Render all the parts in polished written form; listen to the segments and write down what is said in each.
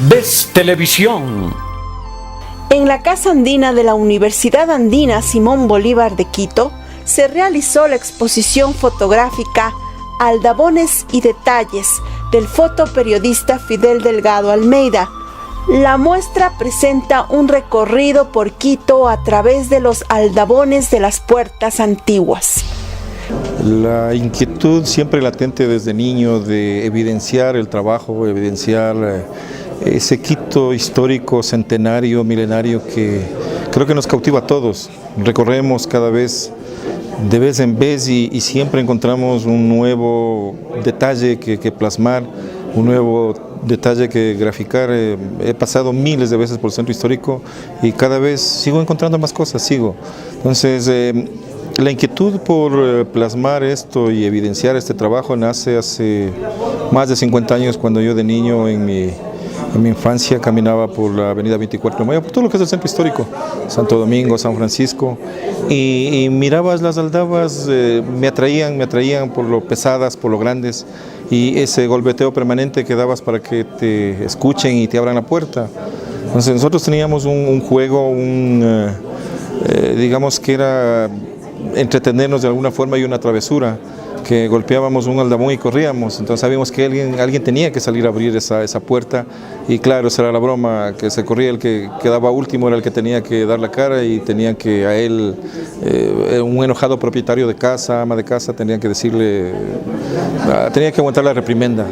Ves Televisión. En la Casa Andina de la Universidad Andina Simón Bolívar de Quito se realizó la exposición fotográfica Aldabones y Detalles del fotoperiodista Fidel Delgado Almeida. La muestra presenta un recorrido por Quito a través de los aldabones de las puertas antiguas. La inquietud siempre latente desde niño de evidenciar el trabajo, evidenciar ese Quito histórico, centenario, milenario que creo que nos cautiva a todos. Recorremos cada vez, de vez en vez y siempre encontramos un nuevo detalle que plasmar, un nuevo detalle que graficar. He pasado miles de veces por el centro histórico y cada vez sigo encontrando más cosas, Entonces, la inquietud por plasmar esto y evidenciar este trabajo nace hace más de 50 años, cuando yo de niño en mi infancia caminaba por la avenida 24 de Mayo, por todo lo que es el centro histórico, Santo Domingo, San Francisco, y mirabas las aldabas, me atraían por lo pesadas, por lo grandes, y ese golpeteo permanente que dabas para que te escuchen y te abran la puerta. Entonces nosotros teníamos un juego, digamos que era entretenernos de alguna forma y una travesura, que golpeábamos un aldabón y corríamos. Entonces sabíamos que alguien tenía que salir a abrir esa puerta, y claro, esa era la broma, que se corría, el que quedaba último era el que tenía que dar la cara, y tenía que a él, un enojado propietario de casa, ama de casa, tenía que decirle, tenía que aguantar la reprimenda.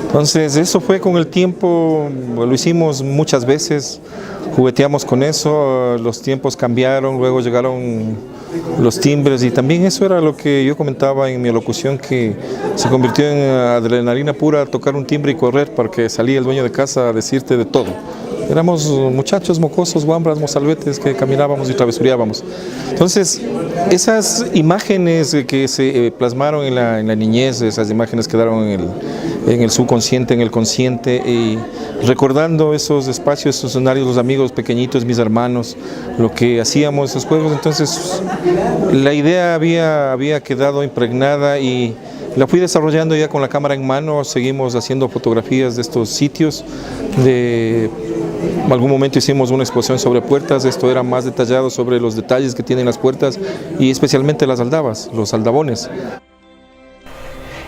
Entonces eso fue con el tiempo, lo hicimos muchas veces, jugueteamos con eso, los tiempos cambiaron, luego llegaron los timbres, y también eso era lo que yo comentaba en mi alocución, que se convirtió en adrenalina pura tocar un timbre y correr, porque salía el dueño de casa a decirte de todo. Éramos muchachos mocosos, guambras, mozalbetes, que caminábamos y travesureábamos. Entonces, esas imágenes que se plasmaron en la niñez, esas imágenes quedaron en el subconsciente, en el consciente, y recordando esos espacios, esos escenarios, los amigos pequeñitos, mis hermanos, lo que hacíamos, esos juegos. Entonces, la idea había quedado impregnada y la fui desarrollando ya con la cámara en mano. Seguimos haciendo fotografías de estos sitios. En algún momento hicimos una exposición sobre puertas. Esto era más detallado sobre los detalles que tienen las puertas y especialmente las aldabas, los aldabones.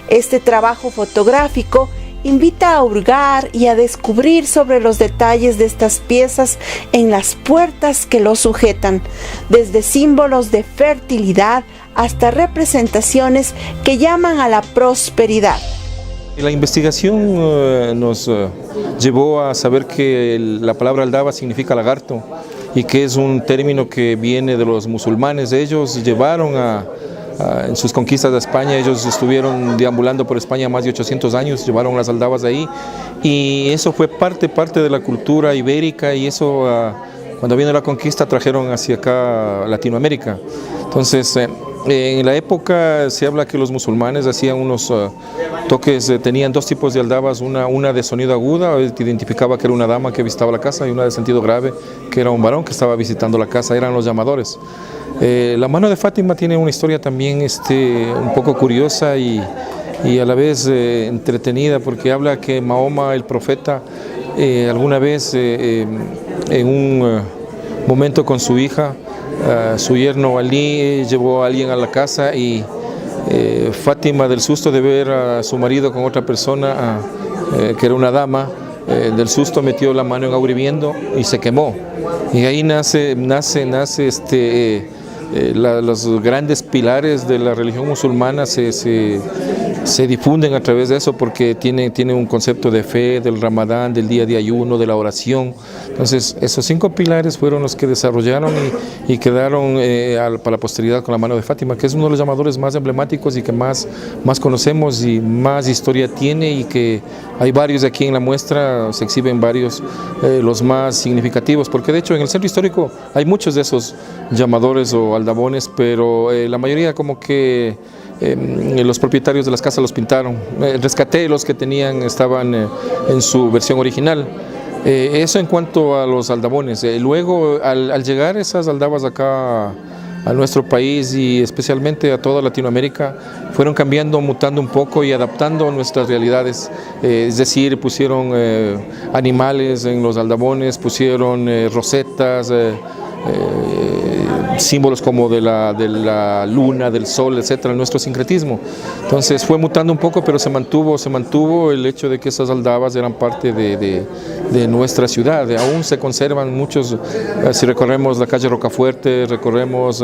Este trabajo fotográfico invita a hurgar y a descubrir sobre los detalles de estas piezas en las puertas que lo sujetan, desde símbolos de fertilidad hasta representaciones que llaman a la prosperidad. La investigación nos llevó a saber que la palabra aldaba significa lagarto, y que es un término que viene de los musulmanes. Ellos llevaron en sus conquistas de España, ellos estuvieron deambulando por España más de 800 años, llevaron las aldabas de ahí, y eso fue parte de la cultura ibérica, y eso cuando vino la conquista trajeron hacia acá Latinoamérica. Entonces, en la época se habla que los musulmanes hacían unos toques, tenían dos tipos de aldabas, una de sonido aguda, que identificaba que era una dama que visitaba la casa, y una de sentido grave, que era un varón que estaba visitando la casa, eran los llamadores. La mano de Fátima tiene una historia también un poco curiosa y a la vez entretenida, porque habla que Mahoma, el profeta, alguna vez en un momento con su hija, su yerno Ali, llevó a alguien a la casa, y Fátima, del susto de ver a su marido con otra persona, que era una dama, del susto metió la mano en agua hirviendo y se quemó. Y ahí nace los grandes pilares de la religión musulmana se difunden a través de eso, porque tiene un concepto de fe, del Ramadán, del día de ayuno, de la oración. Entonces, esos 5 pilares fueron los que desarrollaron y quedaron para la posteridad con la mano de Fátima, que es uno de los llamadores más emblemáticos y que más conocemos y más historia tiene, y que hay varios aquí en la muestra, se exhiben varios, los más significativos, porque de hecho en el centro histórico hay muchos de esos llamadores o aldabones, pero la mayoría como que los propietarios de las casas los pintaron. Rescaté los que estaban en su versión original. Eso en cuanto a los aldabones. Luego, al llegar esas aldabas acá a nuestro país y especialmente a toda Latinoamérica, fueron cambiando, mutando un poco y adaptando nuestras realidades. Es decir, pusieron animales en los aldabones, pusieron rosetas, símbolos como de la luna, del sol, etcétera, nuestro sincretismo. Entonces fue mutando un poco, pero se mantuvo el hecho de que esas aldabas eran parte de nuestra ciudad. Aún se conservan muchos, si recorremos la calle Rocafuerte, recorremos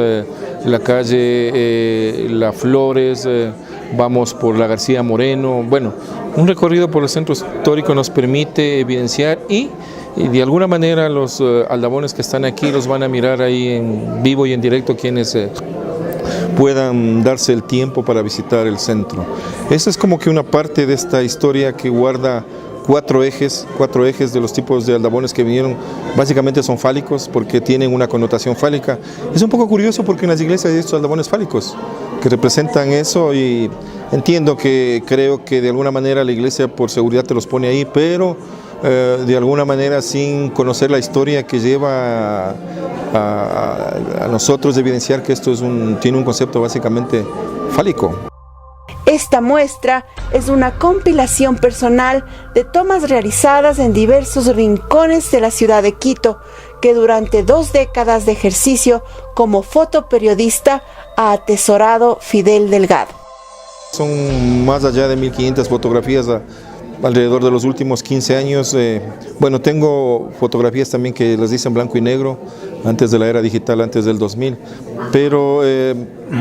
la calle La Flores, vamos por la García Moreno. Bueno, un recorrido por el centro histórico nos permite evidenciar y de alguna manera los aldabones que están aquí los van a mirar ahí en vivo y en directo quienes puedan darse el tiempo para visitar el centro. Esa es como que una parte de esta historia que guarda cuatro ejes de los tipos de aldabones que vinieron, básicamente son fálicos porque tienen una connotación fálica. Es un poco curioso porque en las iglesias hay estos aldabones fálicos que representan eso y entiendo que creo que de alguna manera la iglesia por seguridad te los pone ahí, pero de alguna manera sin conocer la historia que lleva a nosotros de evidenciar que esto tiene un concepto básicamente fálico. Esta muestra es una compilación personal de tomas realizadas en diversos rincones de la ciudad de Quito, que durante 2 décadas de ejercicio como fotoperiodista ha atesorado Fidel Delgado. Son más allá de 1500 fotografías alrededor de los últimos 15 años. Bueno, tengo fotografías también que las hice en blanco y negro, antes de la era digital, antes del 2000, pero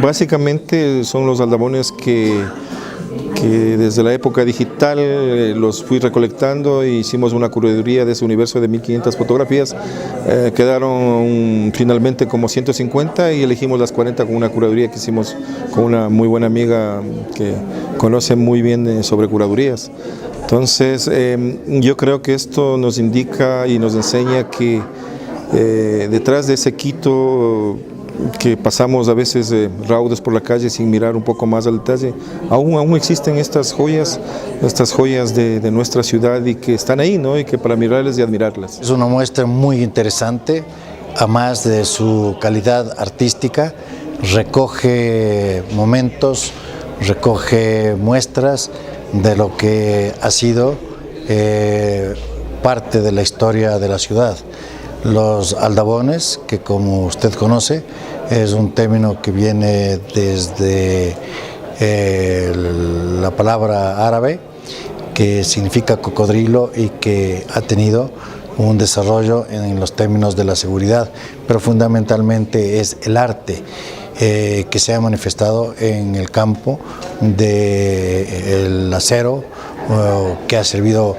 básicamente son los aldabones que desde la época digital los fui recolectando e hicimos una curaduría de ese universo de 1500 fotografías. Quedaron finalmente como 150 y elegimos las 40 con una curaduría que hicimos con una muy buena amiga que conoce muy bien sobre curadurías. Entonces, yo creo que esto nos indica y nos enseña que detrás de ese Quito que pasamos a veces raudos por la calle sin mirar un poco más al detalle, aún existen estas joyas de nuestra ciudad y que están ahí, ¿no? Y que para mirarlas y admirarlas. Es una muestra muy interesante, además de su calidad artística, recoge momentos, recoge muestras de lo que ha sido parte de la historia de la ciudad. Los aldabones, que como usted conoce, es un término que viene desde la palabra árabe, que significa cocodrilo y que ha tenido un desarrollo en los términos de la seguridad, pero fundamentalmente es el arte que se ha manifestado en el campo del acero, que ha servido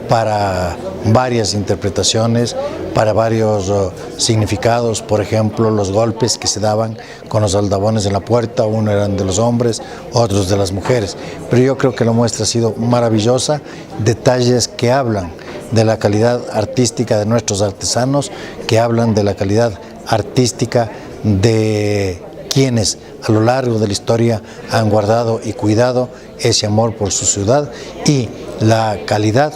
para varias interpretaciones, para varios significados. Por ejemplo, los golpes que se daban con los aldabones en la puerta, uno eran de los hombres, otros de las mujeres. Pero yo creo que la muestra ha sido maravillosa, detalles que hablan de la calidad artística de nuestros artesanos, que hablan de la calidad artística de quienes a lo largo de la historia han guardado y cuidado ese amor por su ciudad, y la calidad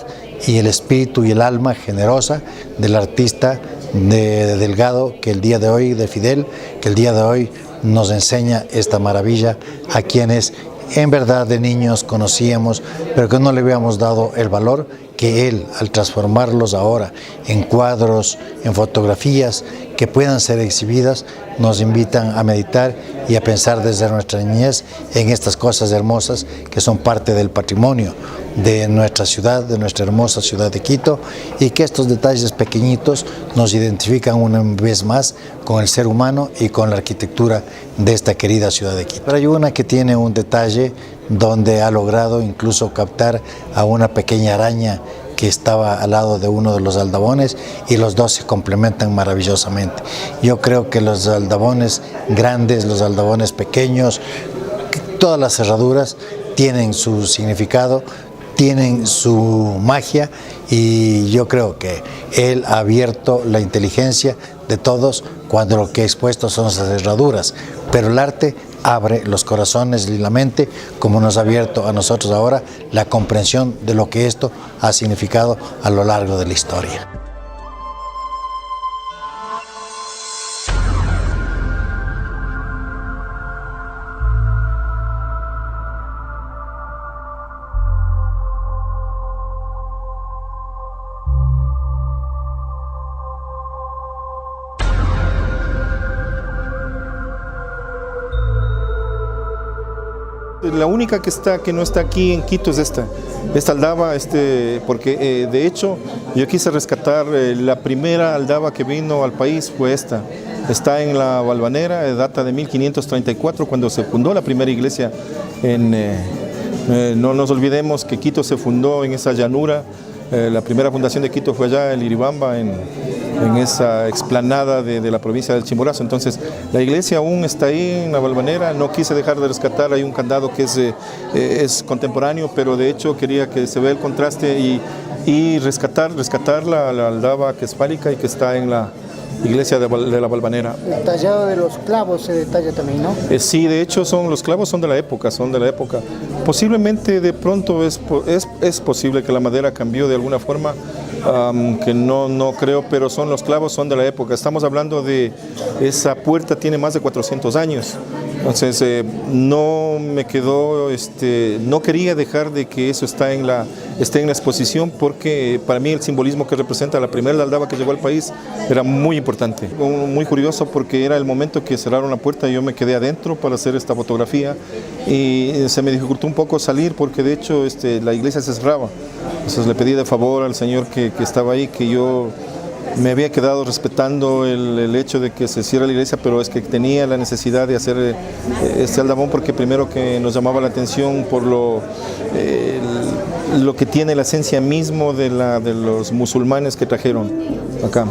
y el espíritu y el alma generosa del artista de Delgado, que el día de hoy, de Fidel, que el día de hoy nos enseña esta maravilla a quienes en verdad de niños conocíamos, pero que no le habíamos dado el valor que él, al transformarlos ahora en cuadros, en fotografías que puedan ser exhibidas, nos invitan a meditar y a pensar desde nuestra niñez en estas cosas hermosas que son parte del patrimonio de nuestra ciudad, de nuestra hermosa ciudad de Quito, y que estos detalles pequeñitos nos identifican una vez más con el ser humano y con la arquitectura de esta querida ciudad de Quito. Pero hay una que tiene un detalle donde ha logrado incluso captar a una pequeña araña que estaba al lado de uno de los aldabones, y los dos se complementan maravillosamente. Yo creo que los aldabones grandes, los aldabones pequeños, todas las cerraduras tienen su significado, tienen su magia, y yo creo que él ha abierto la inteligencia de todos cuando lo que ha expuesto son esas cerraduras, pero el arte abre los corazones y la mente, como nos ha abierto a nosotros ahora la comprensión de lo que esto ha significado a lo largo de la historia. la única que no está aquí en Quito es esta aldaba, porque de hecho yo quise rescatar la primera aldaba que vino al país fue esta. Está en la Valvanera, data de 1534 cuando se fundó la primera iglesia. No nos olvidemos que Quito se fundó en esa llanura. La primera fundación de Quito fue allá en Iribamba, en esa explanada de la provincia del Chimborazo. Entonces la iglesia aún está ahí en la Valvanera, no quise dejar de rescatar, hay un candado que es contemporáneo, pero de hecho quería que se vea el contraste y rescatar la aldaba quespálica y que está en la iglesia de la Valvanera. El tallado de los clavos se detalla también, ¿no? Sí, de hecho los clavos son de la época, Posiblemente de pronto es posible que la madera cambió de alguna forma, que no creo, pero los clavos son de la época. Estamos hablando de esa puerta tiene más de 400 años. Entonces no me quedó, no quería dejar de que eso esté en la exposición, porque para mí el simbolismo que representa la primera aldaba que llegó al país era muy importante. Muy curioso porque era el momento que cerraron la puerta y yo me quedé adentro para hacer esta fotografía y se me dificultó un poco salir porque de hecho la iglesia se cerraba. Entonces le pedí de favor al señor que estaba ahí que yo me había quedado respetando el hecho de que se cierre la iglesia, pero es que tenía la necesidad de hacer este aldabón porque primero que nos llamaba la atención por lo que tiene la esencia mismo de los musulmanes que trajeron acá.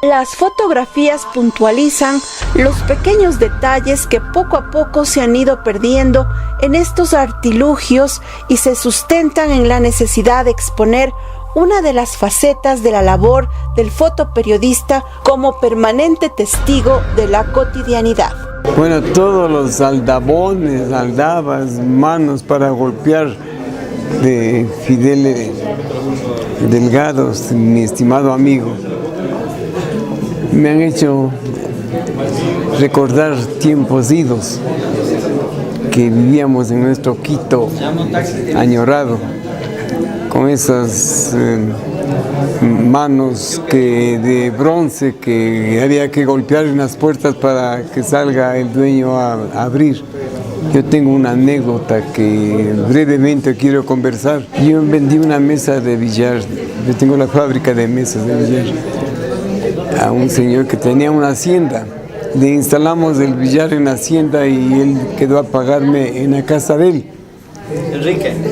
Las fotografías puntualizan los pequeños detalles que poco a poco se han ido perdiendo en estos artilugios y se sustentan en la necesidad de exponer una de las facetas de la labor del fotoperiodista como permanente testigo de la cotidianidad. Bueno, todos los aldabones, aldabas, manos para golpear de Fidel Delgado, mi estimado amigo, me han hecho recordar tiempos idos que vivíamos en nuestro Quito añorado, con esas manos de bronce que había que golpear en las puertas para que salga el dueño a abrir. Yo tengo una anécdota que brevemente quiero conversar. Yo vendí una mesa de billar, yo tengo la fábrica de mesas de billar, a un señor que tenía una hacienda. Le instalamos el billar en la hacienda y él quedó a pagarme en la casa de él.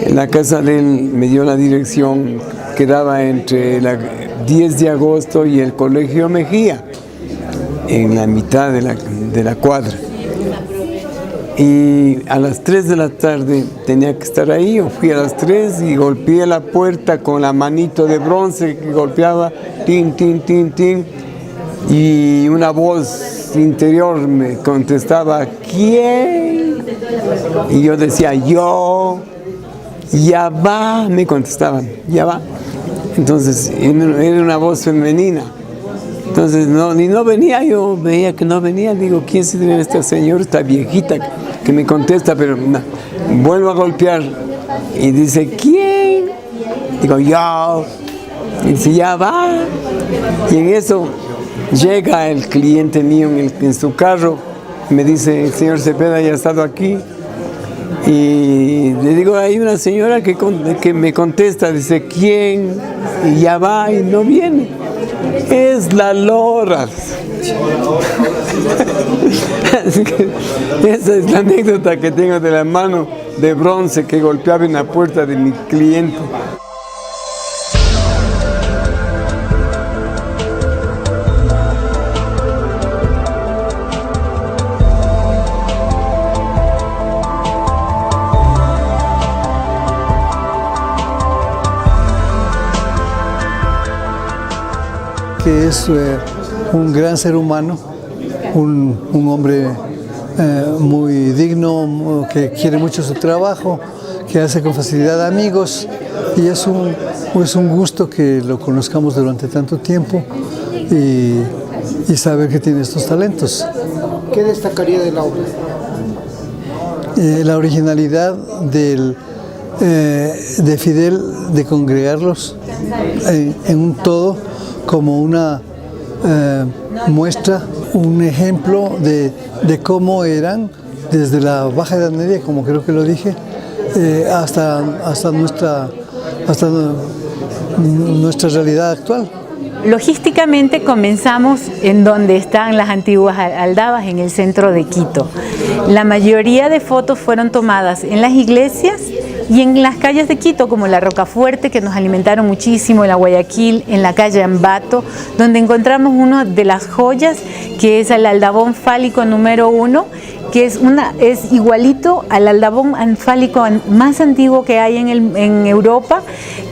En la casa de él me dio la dirección, quedaba entre la 10 de agosto y el Colegio Mejía, en la mitad de la cuadra. Y a las 3 de la tarde tenía que estar ahí, yo fui a las 3 y golpeé la puerta con la manito de bronce que golpeaba, tin, tin, tin, tin, y una voz interior me contestaba, ¿quién? Y yo decía, yo, ya va, me contestaban, ya va. Entonces, era una voz femenina. Entonces, no venía, yo veía que no venía, digo, ¿quién sería esta señora, esta viejita que me contesta? Pero no. Vuelvo a golpear y dice, ¿quién? Digo, yo. Y dice, ya va. Y en eso llega el cliente mío en su carro, me dice, el señor Cepeda ya ha estado aquí. Y le digo, hay una señora que me contesta, dice, ¿quién? Y ya va y no viene. Es la Lora. Así que esa es la anécdota que tengo de la mano de bronce que golpeaba en la puerta de mi cliente. Que es un gran ser humano, un hombre muy digno, que quiere mucho su trabajo, que hace con facilidad amigos, y es un gusto que lo conozcamos durante tanto tiempo y saber que tiene estos talentos. ¿Qué destacaría de la obra? La originalidad de Fidel de congregarlos en un todo, como una muestra, un ejemplo de cómo eran desde la Baja Edad Media, como creo que lo dije, hasta nuestra realidad actual. Logísticamente comenzamos en donde están las antiguas aldabas, en el centro de Quito. La mayoría de fotos fueron tomadas en las iglesias y en las calles de Quito, como la Rocafuerte, que nos alimentaron muchísimo, en la Guayaquil, en la calle Ambato, donde encontramos una de las joyas, que es el aldabón fálico número 1, que es igualito al aldabón fálico más antiguo que hay en Europa,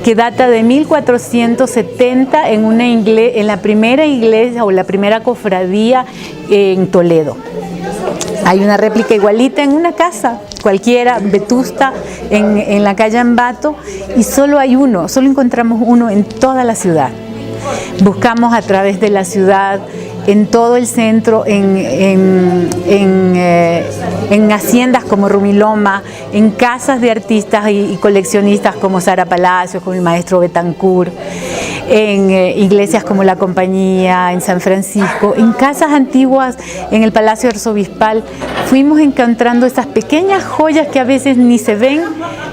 que data de 1470 en la primera iglesia o la primera cofradía en Toledo. Hay una réplica igualita en una casa cualquiera, vetusta, en la calle Ambato, y solo encontramos uno en toda la ciudad. Buscamos a través de la ciudad, en todo el centro, en haciendas como Rumiloma, en casas de artistas y coleccionistas como Sara Palacios, como el maestro Betancourt, en iglesias como La Compañía, en San Francisco, en casas antiguas, en el Palacio Arzobispal. Fuimos encontrando esas pequeñas joyas que a veces ni se ven,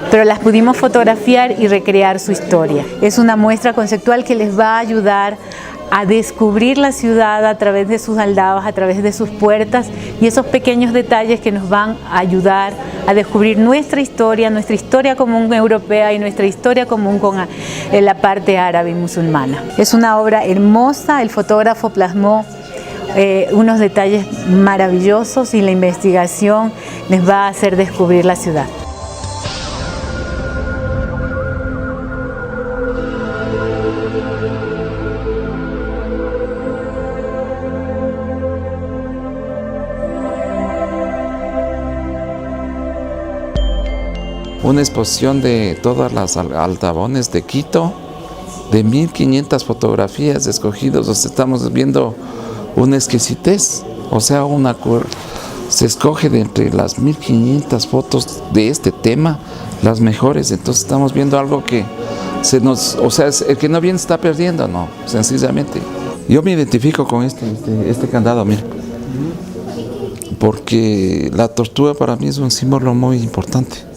pero las pudimos fotografiar y recrear su historia. Es una muestra conceptual que les va a ayudar a descubrir la ciudad a través de sus aldabas, a través de sus puertas, y esos pequeños detalles que nos van a ayudar a descubrir nuestra historia común europea y nuestra historia común con la parte árabe y musulmana. Es una obra hermosa, el fotógrafo plasmó unos detalles maravillosos y la investigación les va a hacer descubrir la ciudad. Una exposición de todas las aldabones de Quito, de 1500 fotografías escogidas. O sea, estamos viendo una exquisitez, o sea, se escoge de entre las 1500 fotos de este tema, las mejores. Entonces estamos viendo algo que el que no viene está perdiendo, no, sencillamente. Yo me identifico con este candado, mira, porque la tortuga para mí es un símbolo muy importante.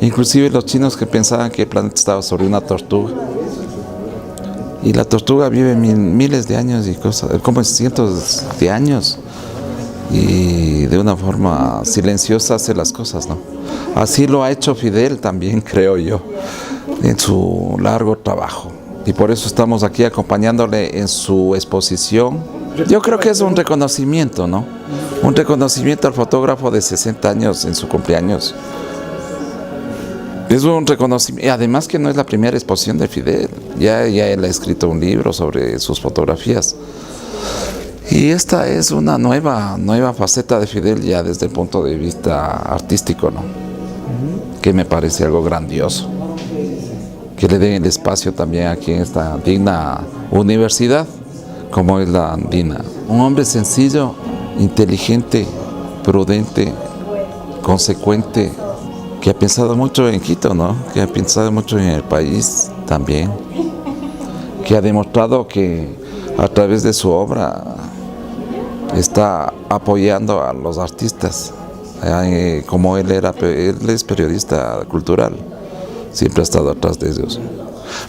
Inclusive los chinos que pensaban que el planeta estaba sobre una tortuga. Y la tortuga vive miles de años y como cientos de años. Y de una forma silenciosa hace las cosas, ¿no? Así lo ha hecho Fidel también, creo yo, en su largo trabajo. Y por eso estamos aquí acompañándole en su exposición. Yo creo que es un reconocimiento, ¿no? Un reconocimiento al fotógrafo de 60 años en su cumpleaños. Es un reconocimiento, y además que no es la primera exposición de Fidel, ya él ha escrito un libro sobre sus fotografías. Y esta es una nueva faceta de Fidel ya desde el punto de vista artístico, ¿no? Que me parece algo grandioso. Que le den el espacio también aquí en esta digna universidad, como es la Andina. Un hombre sencillo, inteligente, prudente, consecuente, que ha pensado mucho en Quito, ¿no? Que ha pensado mucho en el país también, que ha demostrado que a través de su obra está apoyando a los artistas. Como él es periodista cultural, siempre ha estado atrás de ellos.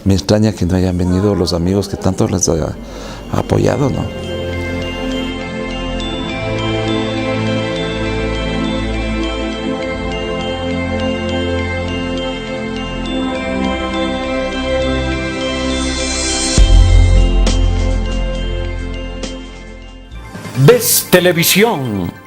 Me extraña que no hayan venido los amigos que tanto les ha apoyado, ¿no? Ves Televisión.